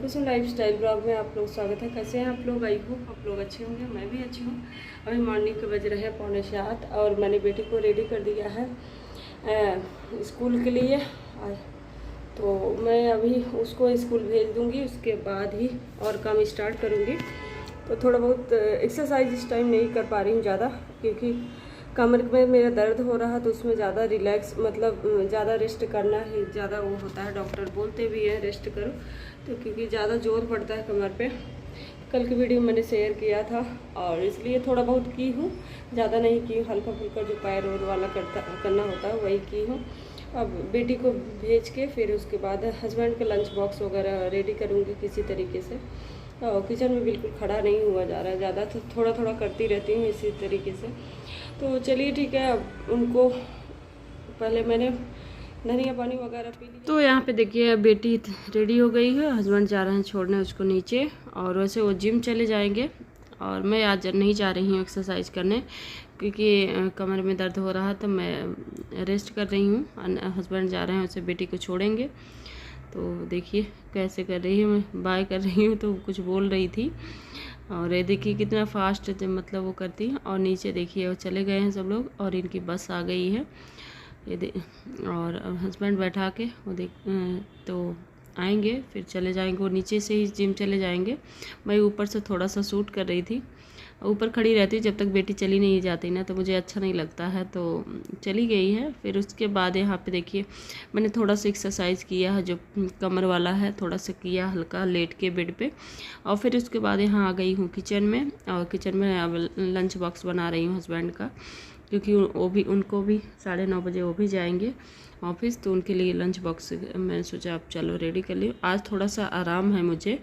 कुसुम lifestyle blog में आप लोग स्वागत है। कैसे हैं आप लोग? आई होप आप लोग अच्छे होंगे, मैं भी अच्छी हूँ। अभी मॉर्निंग के बज रहे हैं 6:45 और मैंने बेटी को रेडी कर दिया है स्कूल के लिए। तो मैं अभी उसको स्कूल भेज दूँगी, उसके बाद ही और काम स्टार्ट करूँगी। तो थोड़ा बहुत एक्सरसाइज इस टाइम नहीं कर पा रही हूँ ज़्यादा, क्योंकि कमर में मेरा दर्द हो रहा है, तो उसमें ज़्यादा रिलैक्स मतलब ज़्यादा रेस्ट करना ही ज़्यादा वो होता है। डॉक्टर बोलते भी हैं रेस्ट करो, तो क्योंकि ज़्यादा जोर पड़ता है कमर पे। कल की वीडियो मैंने शेयर किया था और इसलिए थोड़ा बहुत की हूँ, ज़्यादा नहीं की हूँ। हल्का फुल्का जो पैर और वाला करना होता है वही की हूँ। अब बेटी को भेज के फिर उसके बाद हस्बैंड के लंच बॉक्स वगैरह रेडी करूँगी किसी तरीके से। किचन में बिल्कुल खड़ा नहीं हुआ जा रहा है ज़्यादा, तो थोड़ा थोड़ा करती रहती हूँ इसी तरीके से। तो चलिए ठीक है, अब उनको पहले मैंने धनिया पानी वगैरह पी लिया। तो यहाँ पे देखिए बेटी रेडी हो गई है, हस्बैंड जा रहे हैं छोड़ने उसको नीचे। और वैसे वो जिम चले जाएंगे और मैं आज नहीं जा रही हूँ एक्सरसाइज करने, क्योंकि कमर में दर्द हो रहा है, तो मैं रेस्ट कर रही हूँ। हस्बैंड जा रहे हैं, उसे बेटी को छोड़ेंगे। तो देखिए कैसे कर रही है, मैं बाय कर रही हूँ तो कुछ बोल रही थी। और ये देखिए कितना फास्ट मतलब वो करती है। और नीचे देखिए वो चले गए हैं सब लोग और इनकी बस आ गई है। ये और हस्बैंड बैठा के वो तो आएंगे फिर चले जाएंगे। वो नीचे से ही जिम चले जाएंगे। मैं ऊपर से थोड़ा सा शूट कर रही थी, ऊपर खड़ी रहती जब तक बेटी चली नहीं जाती ना, तो मुझे अच्छा नहीं लगता है। तो चली गई है। फिर उसके बाद यहाँ पे देखिए मैंने थोड़ा सा एक्सरसाइज किया है, जो कमर वाला है थोड़ा सा किया हल्का लेट के बेड पे। और फिर उसके बाद यहाँ आ गई हूँ किचन में। और किचन में अब लंच बॉक्स बना रही हूँ हस्बैंड का, क्योंकि उनको भी 9:30 बजे वो भी जाएंगे ऑफिस, तो उनके लिए लंच बॉक्स मैंने सोचा अब चलो रेडी कर लियो। आज थोड़ा सा आराम है मुझे,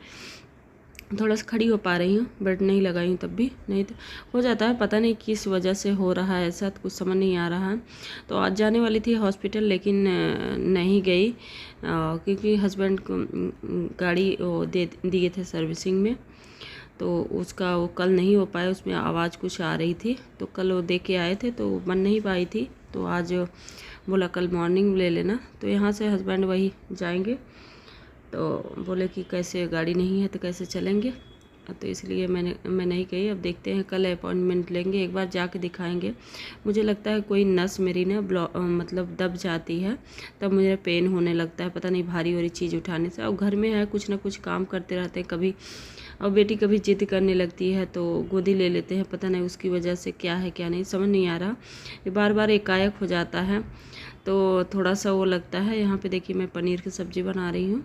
थोड़ा सा खड़ी हो पा रही हूँ, बेड नहीं लगाई हूँ, तब भी नहीं तो हो जाता है। पता नहीं किस वजह से हो रहा है ऐसा, तो कुछ समझ नहीं आ रहा है। तो आज जाने वाली थी हॉस्पिटल, लेकिन नहीं गई, क्योंकि हस्बैंड को गाड़ी वो दे दिए थे सर्विसिंग में, तो उसका वो कल नहीं हो पाया। उसमें आवाज़ कुछ आ रही थी, तो कल वो दे के आए थे तो बन नहीं पाई थी। तो आज बोला कल मॉर्निंग ले लेना। तो यहाँ से हस्बैंड वही जाएंगे, तो बोले कि कैसे गाड़ी नहीं है तो कैसे चलेंगे। तो इसलिए मैं नहीं गई। अब देखते हैं, कल अपॉइंटमेंट लेंगे, एक बार जाके दिखाएंगे। मुझे लगता है कोई नस मेरी ना मतलब दब जाती है, तब मुझे पेन होने लगता है। पता नहीं भारी वारी चीज़ उठाने से। और घर में है कुछ ना कुछ काम करते रहते हैं कभी, और बेटी कभी जिद करने लगती है तो गोदी ले लेते हैं। पता नहीं उसकी वजह से क्या है क्या नहीं समझ नहीं आ रहा, ये बार बार एकाएक हो जाता है, तो थोड़ा सा वो लगता है। यहाँ पे देखिए मैं पनीर की सब्ज़ी बना रही हूँ।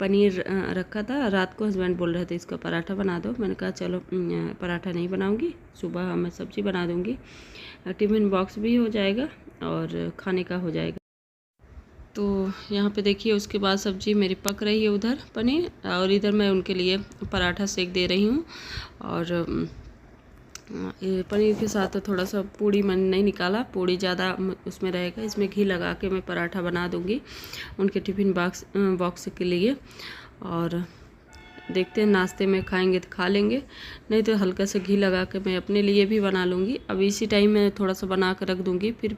पनीर रखा था रात को, हस्बैंड बोल रहे थे इसका पराठा बना दो। मैंने कहा चलो पराठा नहीं बनाऊंगी, सुबह मैं सब्ज़ी बना दूंगी, टिफ़िन बॉक्स भी हो जाएगा और खाने का हो जाएगा। तो यहाँ पे देखिए उसके बाद सब्ज़ी मेरी पक रही है उधर पनीर, और इधर मैं उनके लिए पराठा सेक दे रही हूँ। और ये पनीर के साथ थोड़ा सा पूड़ी मैंने नहीं निकाला, पूड़ी ज़्यादा उसमें रहेगा, इसमें घी लगा के मैं पराठा बना दूँगी उनके टिफ़िन बॉक्स के लिए। और देखते हैं नाश्ते में खाएंगे तो खा लेंगे, नहीं तो हल्का सा घी लगा के मैं अपने लिए भी बना लूँगी। अब इसी टाइम में थोड़ा सा बना कर रख दूँगी फिर,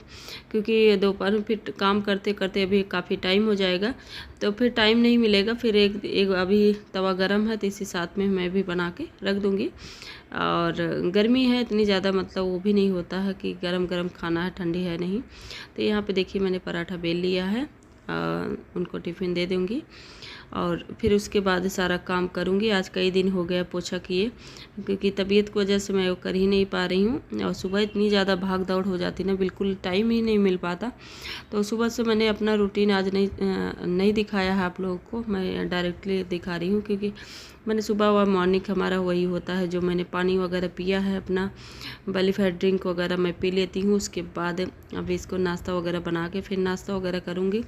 क्योंकि दोपहर में फिर काम करते करते अभी काफ़ी टाइम हो जाएगा, तो फिर टाइम नहीं मिलेगा। फिर एक अभी तवा गरम है तो इसी साथ में मैं भी बना के रख दूँगी। और गर्मी है इतनी ज़्यादा, मतलब वो भी नहीं होता है कि गरम गरम खाना है, ठंडी है नहीं। तो यहाँ पे देखिए मैंने पराठा बेल लिया है, उनको टिफ़िन दे दूँगी और फिर उसके बाद सारा काम करूँगी। आज कई दिन हो गया पोछा किए, क्योंकि तबीयत की वजह से मैं वो कर ही नहीं पा रही हूँ। और सुबह इतनी ज़्यादा भाग दौड़ हो जाती ना, बिल्कुल टाइम ही नहीं मिल पाता। तो सुबह से मैंने अपना रूटीन आज नहीं दिखाया है आप लोगों को, मैं डायरेक्टली दिखा रही हूँ, क्योंकि मैंने सुबह व मॉर्निंग हमारा वही होता है। जो मैंने पानी वगैरह पिया है अपना बेली फैट ड्रिंक वगैरह मैं पी लेती हूँ। उसके बाद अभी इसको नाश्ता वगैरह बना के फिर नाश्ता वगैरह करूँगी।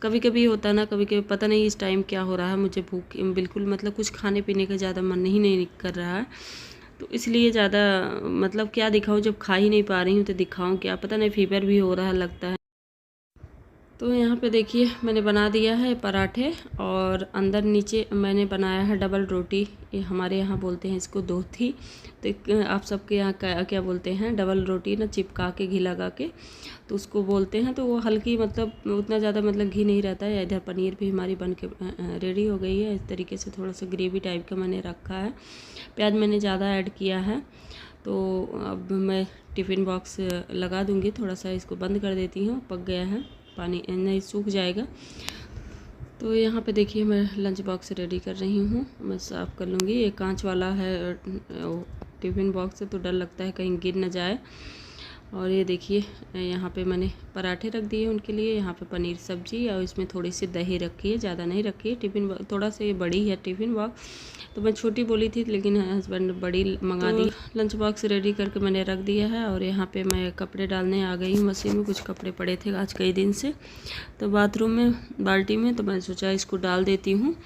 कभी कभी होता ना, कभी कभी पता नहीं इस टाइम क्या हो रहा है, मुझे भूख बिल्कुल मतलब कुछ खाने पीने का ज़्यादा मन नहीं कर रहा है, तो इसलिए ज़्यादा मतलब क्या दिखाऊँ, जब खा ही नहीं पा रही हूँ तो दिखाऊँ क्या, पता नहीं फीवर भी हो रहा है लगता है। तो यहाँ पे देखिए मैंने बना दिया है पराठे, और अंदर नीचे मैंने बनाया है डबल रोटी। ये हमारे यहाँ बोलते हैं इसको दोथी, तो आप सबके यहाँ क्या बोलते हैं? डबल रोटी ना, चिपका के घी लगा के तो उसको बोलते हैं। तो वो हल्की मतलब उतना ज़्यादा मतलब घी नहीं रहता है। इधर पनीर भी हमारी बन के रेडी हो गई है। इस तरीके से थोड़ा सा ग्रेवी टाइप का मैंने रखा है। प्याज मैंने ज़्यादा ऐड किया है। तो अब मैं टिफ़िन बॉक्स लगा दूँगी, थोड़ा सा इसको बंद कर देती हूँ। पक गया है, पानी नहीं सूख जाएगा। तो यहाँ पे देखिए मैं लंच बॉक्स रेडी कर रही हूँ। मैं साफ़ कर लूँगी। ये कांच वाला है टिफ़िन बॉक्स, तो डर लगता है कहीं गिर न जाए। और ये देखिए यहाँ पे मैंने पराठे रख दिए उनके लिए। यहाँ पे पनीर सब्जी, और इसमें थोड़ी सी दही रखी है, ज़्यादा नहीं रखी है। टिफ़िन थोड़ा सा ये बड़ी है टिफ़िन बॉक्स, तो मैं छोटी बोली थी लेकिन हस्बैंड ने बड़ी मंगा दी। लंच बॉक्स रेडी करके मैंने रख दिया है। और यहाँ पे मैं कपड़े डालने आ गई हूँ मशीन में। कुछ कपड़े पड़े थे आज कई दिन से, तो बाथरूम में बाल्टी में, तो मैंने सोचा इसको डाल देती हूँ।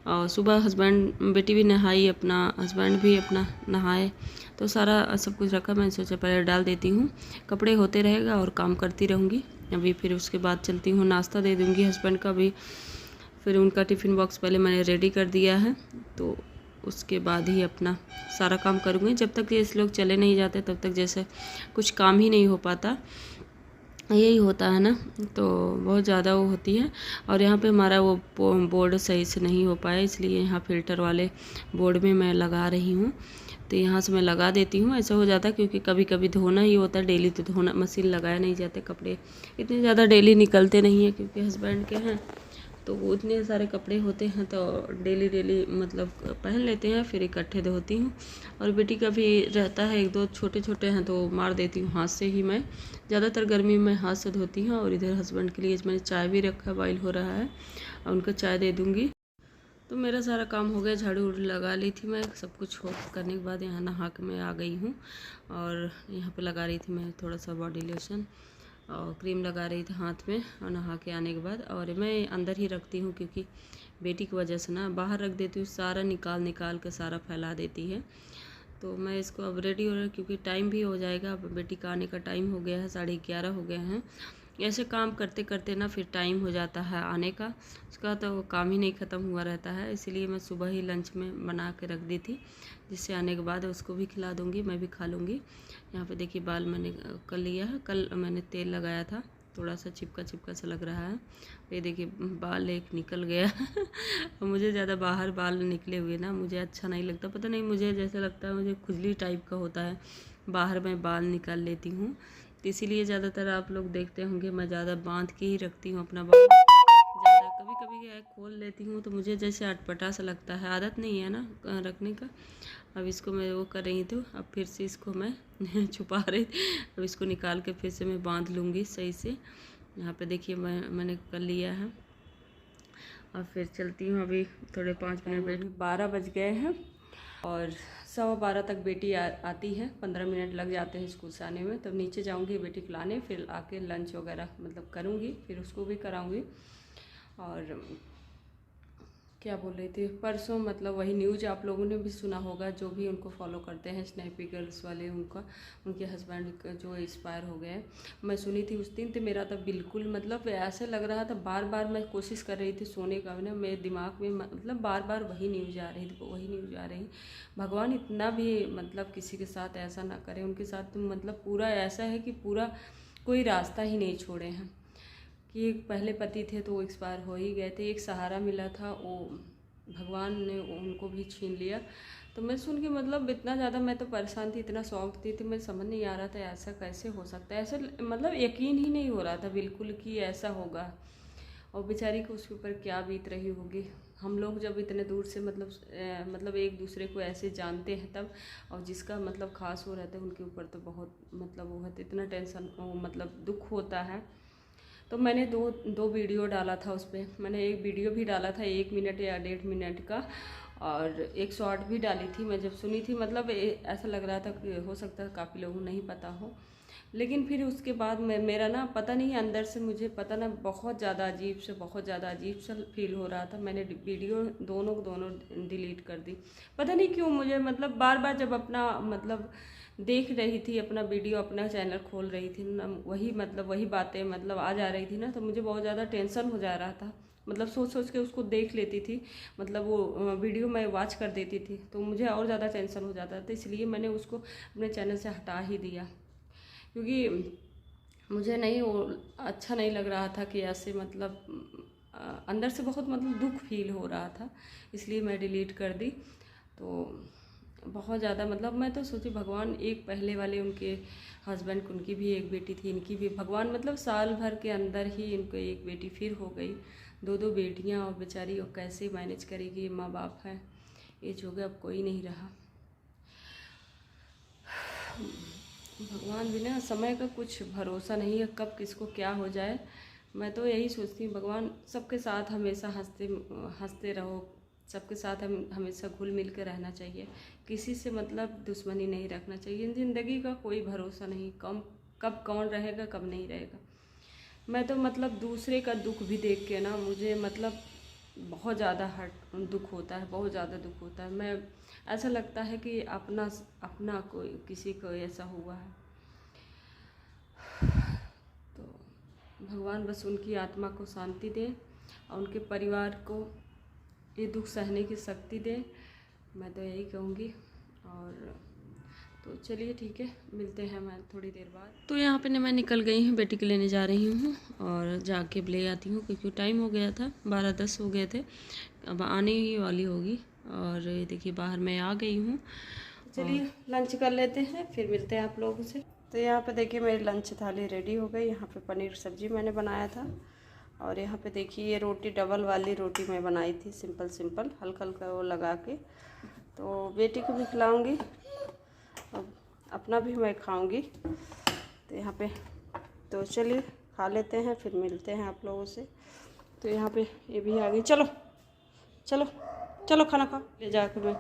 और सुबह हस्बैंड बेटी भी नहाई, अपना हस्बैंड भी अपना नहाए, तो सारा सब कुछ रखा। मैंने सोचा पहले डाल देती हूँ, कपड़े होते रहेगा और काम करती रहूँगी। अभी फिर उसके बाद चलती हूँ, नाश्ता दे दूँगी हस्बैंड का भी। फिर उनका टिफ़िन बॉक्स पहले मैंने रेडी कर दिया है, तो उसके बाद ही अपना सारा काम करूँगी। जब तक ये लोग चले नहीं जाते तब तक जैसे कुछ काम ही नहीं हो पाता, यही होता है ना। तो बहुत ज़्यादा वो होती है। और यहाँ पे हमारा वो बोर्ड सही से नहीं हो पाया, इसलिए यहाँ फ़िल्टर वाले बोर्ड में मैं लगा रही हूँ। तो यहाँ से मैं लगा देती हूँ। ऐसा हो जाता है क्योंकि कभी कभी धोना ही होता है, डेली तो धोना मशीन लगाया नहीं जाते। कपड़े इतने ज़्यादा डेली निकलते नहीं हैं क्योंकि हस्बैंड के हैं, तो वो इतने सारे कपड़े होते हैं तो डेली मतलब पहन लेते हैं, फिर इकट्ठे धोती हूँ। और बेटी का भी रहता है, एक दो छोटे छोटे हैं तो मार देती हूँ हाथ से ही। मैं ज़्यादातर गर्मी में हाथ से धोती हूँ। और इधर हस्बैंड के लिए मैंने चाय भी रखा, बॉईल हो रहा है, और उनको चाय दे दूँगी। तो मेरा सारा काम हो गया, झाड़ू उड़ू लगा ली थी मैं। सब कुछ हो करने के बाद यहाँ नहा के मैं आ गई हूँ। और यहाँ पे लगा रही थी मैं थोड़ा सा बॉडी लोशन और क्रीम लगा रही थी हाथ में, और नहा के आने के बाद। और मैं अंदर ही रखती हूँ क्योंकि बेटी की वजह से ना बाहर रख देती हूँ, सारा निकाल के सारा फैला देती है। तो मैं इसको अब रेडी हो रहा है क्योंकि टाइम भी हो जाएगा। अब बेटी का आने का टाइम हो गया है, 11:30 हो गए हैं। ऐसे काम करते करते ना फिर टाइम हो जाता है आने का, उसका तो काम ही नहीं ख़त्म हुआ रहता है। इसीलिए मैं सुबह ही लंच में बना के रख दी थी, जिससे आने के बाद उसको भी खिला दूँगी, मैं भी खा लूँगी। यहाँ पे देखिए बाल मैंने कर लिया है, कल मैंने तेल लगाया था, थोड़ा सा चिपका सा लग रहा है। ये देखिए बाल एक निकल गया मुझे ज़्यादा बाहर बाल निकले हुए ना मुझे अच्छा नहीं लगता, पता नहीं मुझे जैसा लगता है, मुझे खुजली टाइप का होता है, बाहर मैं बाल निकाल लेती हूँ। तो इसीलिए ज़्यादातर आप लोग देखते होंगे मैं ज़्यादा बांध के ही रखती हूँ अपना बाल। ज़्यादा कभी कभी खोल लेती हूँ तो मुझे जैसे अटपटा सा लगता है, आदत नहीं है ना रखने का। अब इसको मैं वो कर रही थी, अब फिर से इसको मैं छुपा रही थी। अब इसको निकाल के फिर से मैं बांध लूँगी सही से। यहाँ पे देखिए मैंने कर लिया है। और फिर चलती हूँ, अभी थोड़े 5 मिनट वेट। 12 बज गए हैं और 12:15 तक बेटी आती है, 15 मिनट लग जाते हैं स्कूल से आने में। तब नीचे जाऊंगी बेटी को लाने, फिर आके लंच वगैरह मतलब करूंगी, फिर उसको भी कराऊंगी। और क्या बोल रही थी, परसों मतलब वही न्यूज़ आप लोगों ने भी सुना होगा, जो भी उनको फॉलो करते हैं स्नैपी गर्ल्स वाले, उनके हस्बैंड जो एक्सपायर हो गए। मैं सुनी थी उस दिन, तो मेरा तो बिल्कुल मतलब ऐसे लग रहा था, बार बार मैं कोशिश कर रही थी सोने का ना, मेरे दिमाग में मतलब बार बार वही न्यूज़ आ रही थी, वही न्यूज़ आ रही। भगवान इतना भी मतलब किसी के साथ ऐसा ना करे, उनके साथ तो मतलब पूरा ऐसा है कि पूरा कोई रास्ता ही नहीं छोड़े हैं। कि एक पहले पति थे तो वो एक्सपायर हो ही गए थे, एक सहारा मिला था वो भगवान ने उनको भी छीन लिया। तो मैं सुन के मतलब इतना ज़्यादा मैं तो परेशान थी, इतना शौक थी, तो मैं समझ नहीं आ रहा था ऐसा कैसे हो सकता है, ऐसे मतलब यकीन ही नहीं हो रहा था बिल्कुल कि ऐसा होगा। और बेचारी को उसके ऊपर क्या बीत रही होगी। हम लोग जब इतने दूर से मतलब एक दूसरे को ऐसे जानते हैं तब, और जिसका मतलब खास हो रहता है उनके ऊपर तो बहुत मतलब वो है, इतना टेंशन मतलब दुख होता है। तो मैंने दो वीडियो डाला था उस पर, मैंने एक वीडियो भी डाला था 1 मिनट या 1.5 मिनट का, और एक शॉर्ट भी डाली थी। मैं जब सुनी थी मतलब ऐसा लग रहा था कि हो सकता है काफ़ी लोगों को नहीं पता हो, लेकिन फिर उसके बाद मेरा ना पता नहीं अंदर से मुझे पता ना बहुत ज़्यादा अजीब सा फील हो रहा था। मैंने वीडियो दोनों डिलीट कर दी। पता नहीं क्यों मुझे मतलब बार बार जब अपना मतलब देख रही थी अपना वीडियो, अपना चैनल खोल रही थी ना, वही बातें मतलब आ जा रही थी ना, तो मुझे बहुत ज़्यादा टेंशन हो जा रहा था। मतलब सोच के उसको देख लेती थी, मतलब वो वीडियो मैं वॉच कर देती थी तो मुझे और ज़्यादा टेंशन हो जाता था। इसलिए मैंने उसको अपने चैनल से हटा ही दिया, क्योंकि मुझे नहीं वो अच्छा नहीं लग रहा था कि ऐसे मतलब अंदर से बहुत मतलब दुख फील हो रहा था, इसलिए मैं डिलीट कर दी। तो बहुत ज़्यादा मतलब मैं तो सोची भगवान, एक पहले वाले उनके हस्बैंड को उनकी भी एक बेटी थी, इनकी भी भगवान मतलब साल भर के अंदर ही इनको एक बेटी फिर हो गई, दो बेटियां, और बेचारी और कैसे मैनेज करेगी। माँ बाप हैं, एज हो गया, अब कोई नहीं रहा। भगवान बिना समय का कुछ भरोसा नहीं है, कब किसको क्या हो जाए। मैं तो यही सोचती हूँ भगवान सबके साथ हमेशा हंसते रहो, सबके साथ हम हमेशा घुल मिल के रहना चाहिए, किसी से मतलब दुश्मनी नहीं रखना चाहिए। ज़िंदगी का कोई भरोसा नहीं, कब कौन रहेगा कब नहीं रहेगा। मैं तो मतलब दूसरे का दुख भी देख के ना मुझे मतलब बहुत ज़्यादा दुख होता है, बहुत ज़्यादा दुख होता है। मैं ऐसा लगता है कि अपना कोई किसी को ऐसा हुआ है, तो भगवान बस उनकी आत्मा को शांति दे और उनके परिवार को ये दुख सहने की शक्ति दे, मैं तो यही कहूँगी। और तो चलिए ठीक है, मिलते हैं मैं थोड़ी देर बाद। तो यहाँ पे मैं निकल गई हूँ, बेटी के लेने जा रही हूँ और जाके ले आती हूँ, क्योंकि टाइम हो गया था, 12:10 हो गए थे, अब आने ही वाली होगी। और ये देखिए बाहर मैं आ गई हूँ। चलिए लंच कर लेते हैं, फिर मिलते हैं आप लोगों से। तो यहाँ पे देखिए मेरी लंच थाली रेडी हो गई। यहाँ पे पनीर सब्जी मैंने बनाया था, और यहाँ पे देखिए ये रोटी, डबल वाली रोटी मैं बनाई थी, सिंपल हल्का वो लगा के। तो बेटी को भी खिलाऊँगी, अब अपना भी मैं खाऊंगी। तो यहाँ पे तो चलिए खा लेते हैं, फिर मिलते हैं आप लोगों से। तो यहाँ पे ये भी आ गई, चलो चलो चलो खाना खा ले जाकर। मैं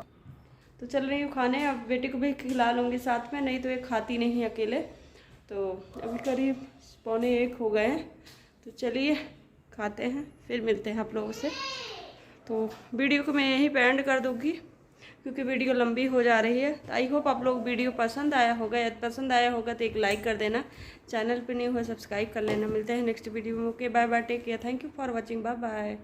तो चल रही हूँ खाने, अब बेटी को भी खिला लूँगी साथ में, नहीं तो ये खाती नहीं अकेले। तो अभी करीब 12:45 हो गए हैं, तो चलिए खाते हैं, फिर मिलते हैं आप लोगों से। तो वीडियो को मैं यहीं पे एंड कर दूँगी, क्योंकि वीडियो लंबी हो जा रही है। तो आई होप आप लोग वीडियो पसंद आया होगा तो एक लाइक कर देना, चैनल पे न्यू हो सब्सक्राइब कर लेना। मिलते हैं नेक्स्ट वीडियो में। Okay bye bye, take care, thank you for watching, bye bye.